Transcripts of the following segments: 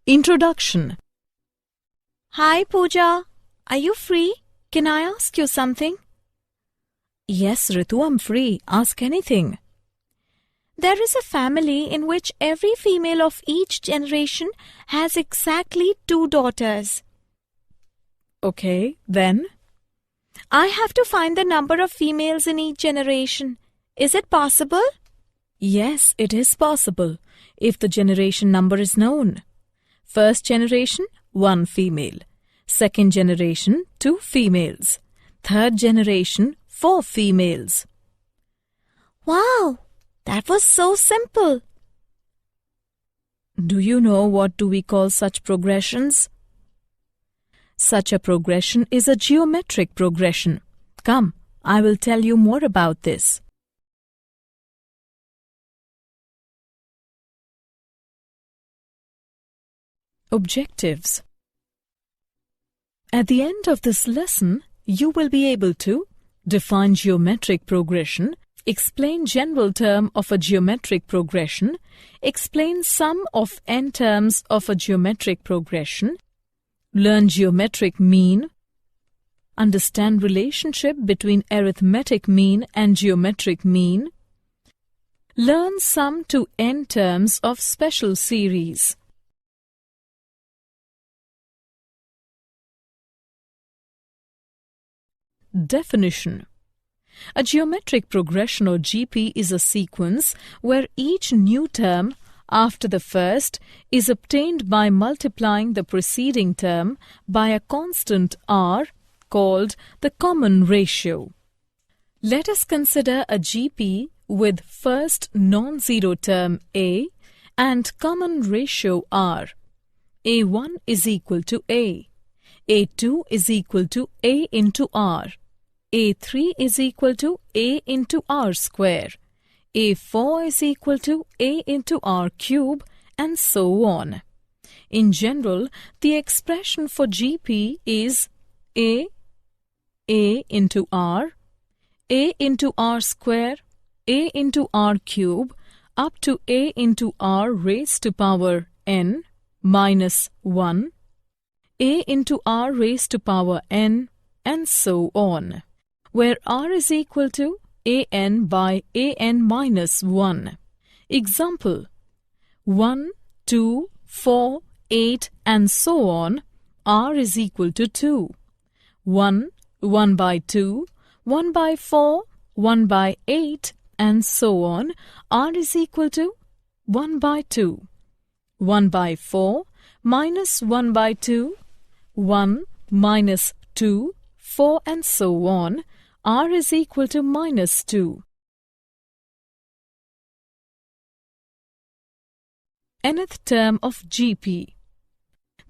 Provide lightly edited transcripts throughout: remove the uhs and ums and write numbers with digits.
Introduction. Hi Pooja, are you free? Can I ask you something? Yes, Ritu, I'm free. Ask anything. There is a family in which every female of each generation has exactly 2 daughters. Okay, then? I have to find the number of females in each generation. Is it possible? Yes, it is possible, if the generation number is known. First generation, 1 female. Second generation, 2 females. Third generation, 4 females. Wow, that was so simple. Do you know what do we call such progressions? Such a progression is a geometric progression. Come, I will tell you more about this. Objectives. At the end of this lesson, you will be able to define geometric progression, explain general term of a geometric progression, explain sum of n terms of a geometric progression, learn geometric mean, understand relationship between arithmetic mean and geometric mean, learn sum to n terms of special series. Definition. A geometric progression or GP is a sequence where each new term after the first is obtained by multiplying the preceding term by a constant r called the common ratio. Let us consider a GP with first non-zero term a and common ratio r. a1 is equal to a2 is equal to a into r, a3 is equal to a into r square, a4 is equal to a into r cube, and so on. In general, the expression for GP is a into r square, a into r cube, up to a into r raised to power n minus 1, a into r raised to power n, and so on, where r is equal to an by an minus 1. Example: 1, 2, 4, 8, and so on, r is equal to 2. 1, 1 by 2, 1 by 4, 1 by 8, and so on, r is equal to 1 by 2. 1 by 4, minus 1 by 2, 1 minus 2, 4, and so on, r is equal to minus 2. Nth term of GP.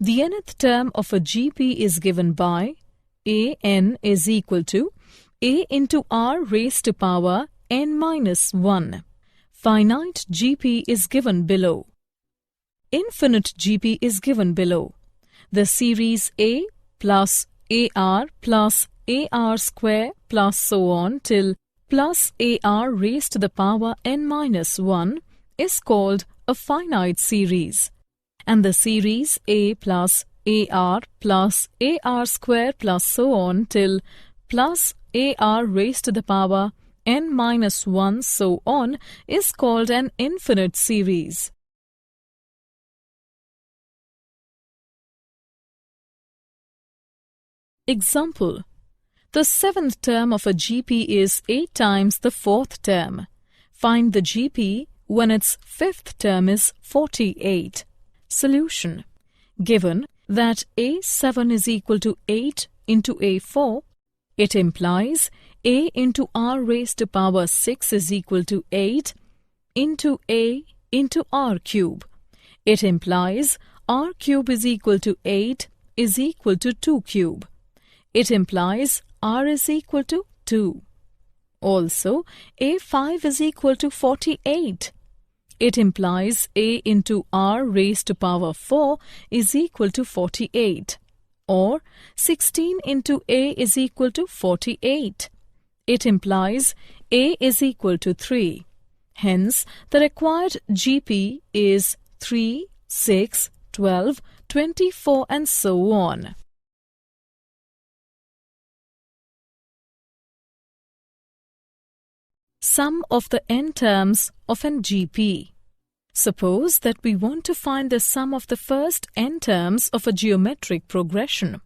The nth term of a GP is given by an is equal to a into r raised to power n minus 1. Finite GP is given below. Infinite GP is given below. The series a plus ar plus ar square plus so on till plus ar raised to the power n minus 1 is called a finite series, and the series a plus ar plus ar square plus so on till plus ar raised to the power n minus 1 so on is called an infinite series. Example: the 7th term of a GP is 8 times the 4th term. Find the GP when its 5th term is 48. Solution: given that a7 is equal to 8 into a4, it implies a into r raised to power 6 is equal to 8 into a into r cube. It implies r cube is equal to 8 is equal to 2 cube. It implies r is equal to 2. Also, a5 is equal to 48. It implies a into r raised to power 4 is equal to 48. Or 16 into a is equal to 48. It implies a is equal to 3. Hence, the required GP is 3, 6, 12, 24 and so on. Sum of the n terms of an GP. Suppose that we want to find the sum of the first n terms of a geometric progression.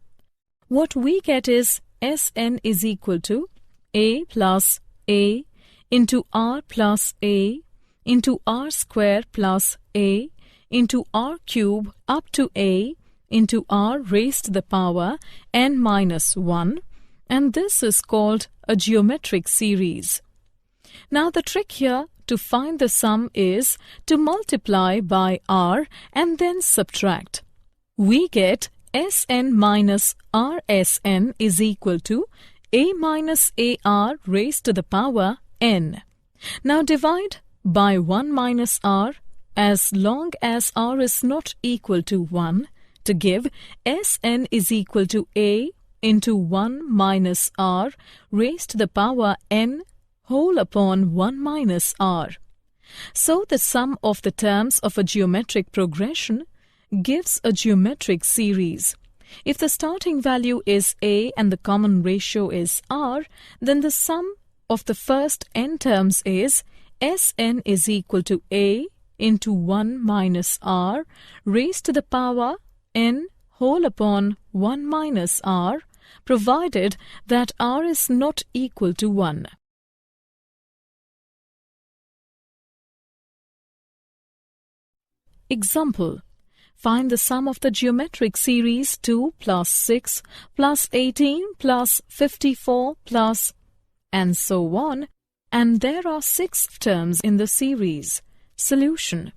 What we get is Sn is equal to a plus a into r plus a into r square plus a into r cube up to a into r raised to the power n minus 1, and this is called a geometric series. Now the trick here to find the sum is to multiply by r and then subtract. We get Sn minus Rsn is equal to a minus ar raised to the power n. Now divide by 1 minus r as long as r is not equal to 1 to give Sn is equal to a into 1 minus r raised to the power n whole upon 1 minus r. So the sum of the terms of a geometric progression gives a geometric series. If the starting value is a and the common ratio is r, then the sum of the first n terms is Sn is equal to a into 1 minus r raised to the power n whole upon 1 minus r, provided that r is not equal to 1. Example. Find the sum of the geometric series 2 plus 6 plus 18 plus 54 plus and so on, and there are 6 terms in the series. Solution.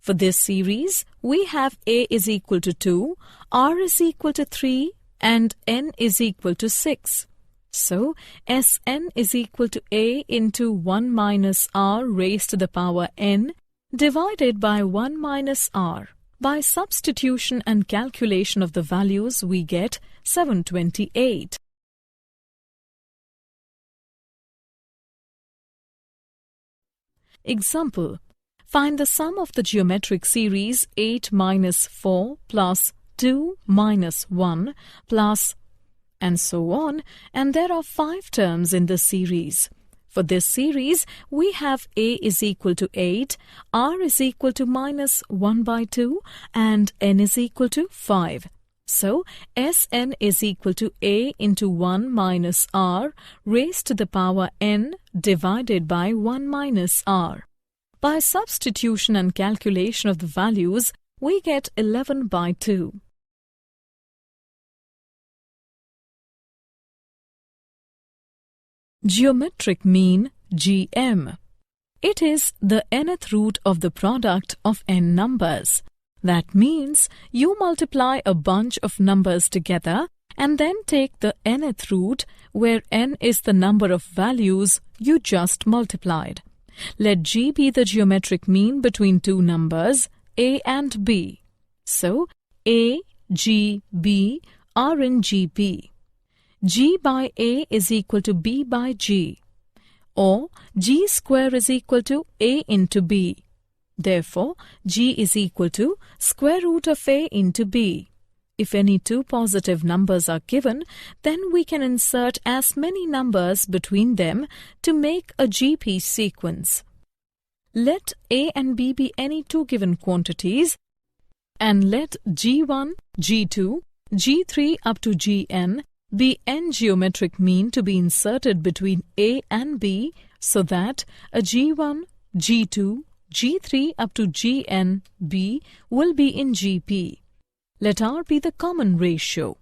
For this series, we have a is equal to 2, r is equal to 3 and n is equal to 6. So, Sn is equal to a into 1 minus r raised to the power n divided by 1 minus r. By substitution and calculation of the values, we get 728. Example. Find the sum of the geometric series 8 minus 4 plus 2 minus 1 plus and so on, and there are 5 terms in the series. For this series, we have a is equal to 8, r is equal to minus 1 by 2, and n is equal to 5. So, Sn is equal to a into 1 minus r raised to the power n divided by 1 minus r. By substitution and calculation of the values, we get 11 by 2. Geometric mean GM. It is the nth root of the product of n numbers. That means you multiply a bunch of numbers together and then take the nth root where n is the number of values you just multiplied. Let G be the geometric mean between two numbers a and b. So a, G, b are in GP. G by a is equal to b by g, or g square is equal to a into b. Therefore, g is equal to square root of a into b. If any two positive numbers are given, then we can insert as many numbers between them to make a GP sequence. Let a and b be any two given quantities, and let g1, g2, g3 up to gn be n geometric mean to be inserted between a and b so that a g1, g2, g3 up to gn b will be in GP. Let r be the common ratio.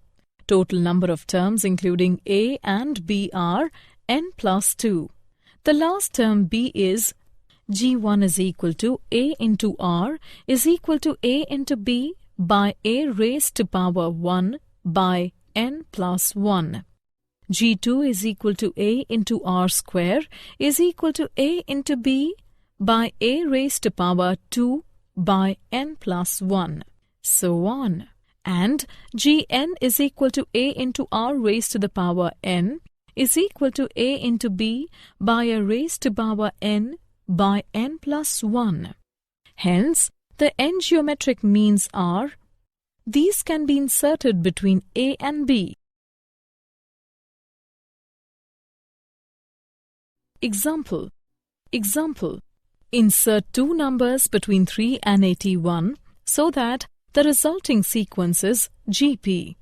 Total number of terms including a and b are n plus 2. The last term b is g1 is equal to a into r is equal to a into b by a raised to power 1 by n plus 1. g2 is equal to a into r square is equal to a into b by a raised to power 2 by n plus 1. So on. And gn is equal to a into r raised to the power n is equal to a into b by a raised to power n by n plus 1. Hence, the n geometric means are these can be inserted between A and B. Example. Insert two numbers between 3 and 81 so that the resulting sequence is GP.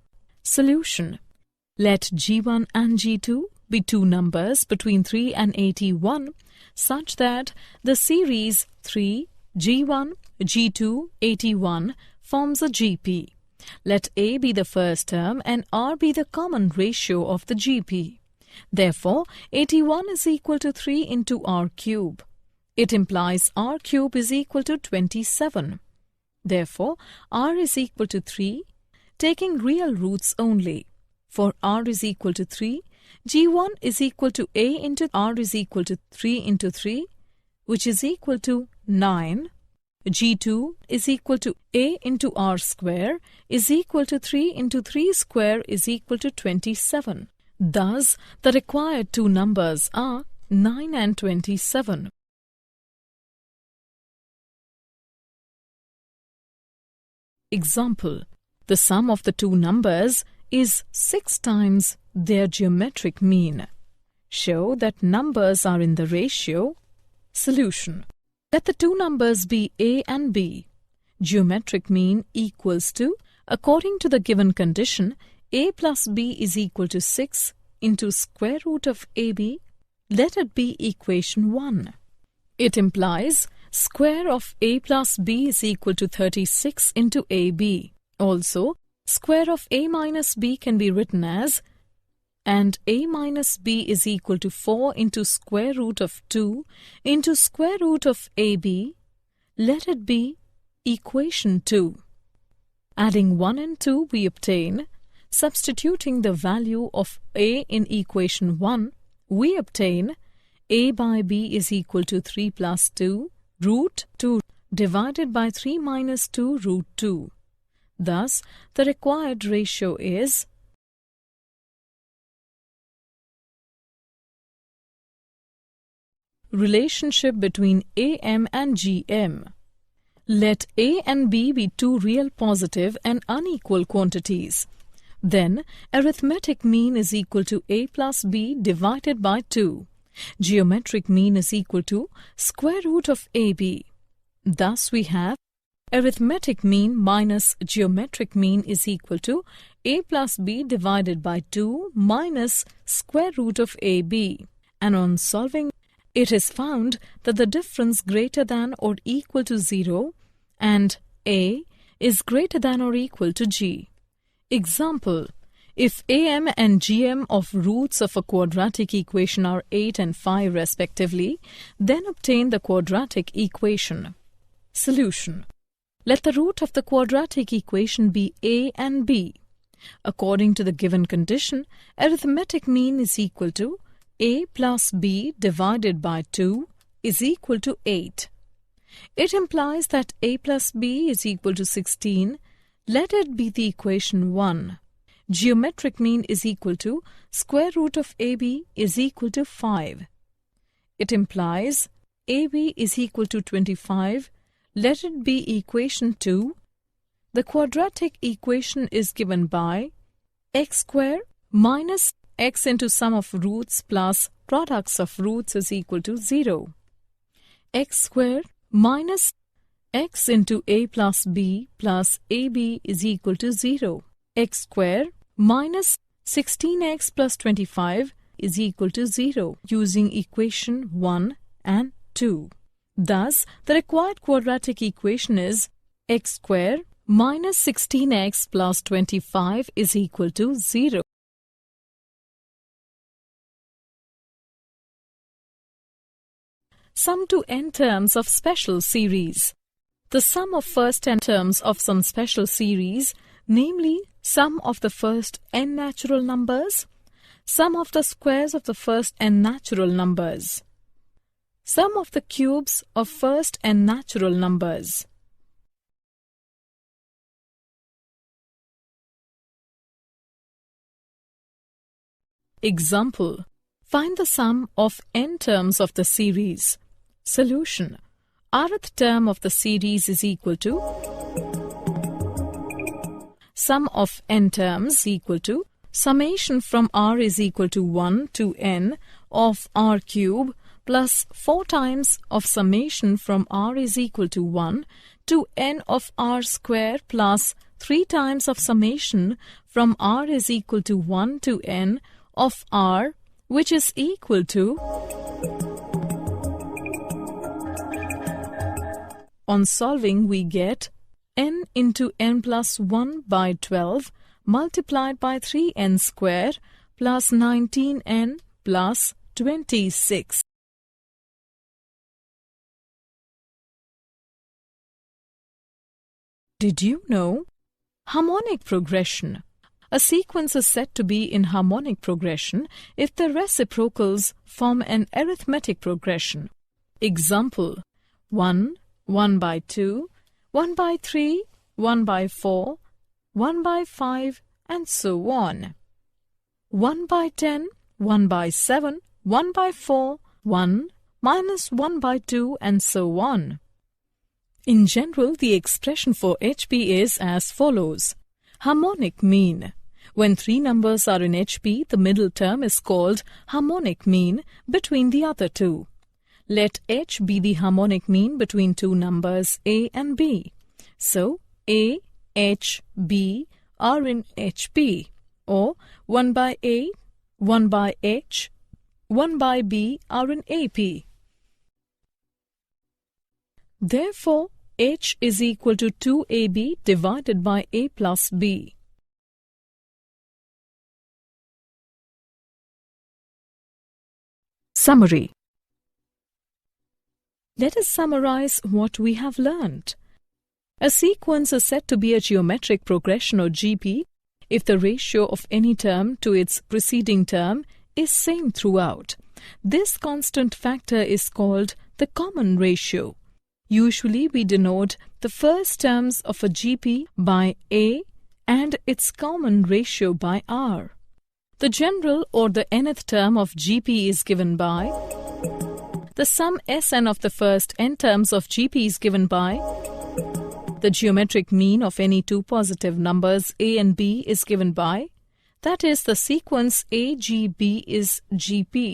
Solution. Let G1 and G2 be two numbers between 3 and 81 such that the series 3, G1, G2, 81 forms a GP. Let A be the first term and R be the common ratio of the GP. Therefore, 81 is equal to 3 into R cube. It implies R cube is equal to 27. Therefore, R is equal to 3, taking real roots only. For R is equal to 3, G1 is equal to A into R is equal to 3 into 3, which is equal to 9. G2 is equal to A into R square is equal to 3 into 3 square is equal to 27. Thus, the required two numbers are 9 and 27. Example. The sum of the two numbers is 6 times their geometric mean. Show that numbers are in the ratio. Solution. Let the two numbers be A and B. Geometric mean equals to, according to the given condition, A plus B is equal to 6 into square root of AB. Let it be equation 1. It implies square of A plus B is equal to 36 into AB. Also, square of A minus B can be written as, and A minus B is equal to 4 into square root of 2 into square root of AB. Let it be equation 2. Adding 1 and 2 we obtain, substituting the value of A in equation 1, we obtain A by B is equal to 3 plus 2 root 2 divided by 3 minus 2 root 2. Thus, the required ratio is relationship between AM and GM. Let A and B be two real positive and unequal quantities. Then, arithmetic mean is equal to A plus B divided by 2. Geometric mean is equal to square root of AB. Thus, we have arithmetic mean minus geometric mean is equal to A plus B divided by 2 minus square root of AB. And on solving, it is found that the difference greater than or equal to 0 and A is greater than or equal to G. Example. If AM and GM of roots of a quadratic equation are 8 and 5 respectively, then obtain the quadratic equation. Solution. Let the root of the quadratic equation be A and B. According to the given condition, arithmetic mean is equal to A plus B divided by 2 is equal to 8. It implies that A plus B is equal to 16. Let it be the equation 1. Geometric mean is equal to square root of AB is equal to 5. It implies AB is equal to 25. Let it be equation 2. The quadratic equation is given by x square minus x into sum of roots plus products of roots is equal to 0. X square minus x into A plus B plus AB is equal to 0. X square minus 16x plus 25 is equal to 0 using equation 1 and 2. Thus, the required quadratic equation is x square minus 16x plus 25 is equal to 0. Sum to n terms of special series. The sum of first n terms of some special series, namely sum of the first n natural numbers, sum of the squares of the first n natural numbers, sum of the cubes of first n natural numbers. Example. Find the sum of n terms of the series. Solution. Rth term of the series is equal to sum of n terms equal to summation from r is equal to 1 to n of r cube plus 4 times of summation from r is equal to 1 to n of r square plus 3 times of summation from r is equal to 1 to n of r, which is equal to... On solving, we get n into n plus 1 by 12 multiplied by 3n square plus 19n plus 26. Did you know? Harmonic progression. A sequence is said to be in harmonic progression if the reciprocals form an arithmetic progression. Example: 1, 1 by 2, 1 by 3, 1 by 4, 1 by 5, and so on. 1 by 10, 1 by 7, 1 by 4, 1, minus 1 by 2, and so on. In general, the expression for HP is as follows. Harmonic mean. When 3 numbers are in HP, the middle term is called harmonic mean between the other two. Let H be the harmonic mean between 2 numbers A and B. So, A, H, B are in HP, or 1 by A, 1 by H, 1 by B are in AP. Therefore, H is equal to 2AB divided by A plus B. Summary. Let us summarize what we have learned. A sequence is said to be a geometric progression or GP if the ratio of any term to its preceding term is same throughout. This constant factor is called the common ratio. Usually we denote the first terms of a GP by A and its common ratio by R. The general or the nth term of GP is given by the sum Sn of the first n terms of GP is given by the geometric mean of any 2 positive numbers A and B is given by, that is, the sequence AGB is GP.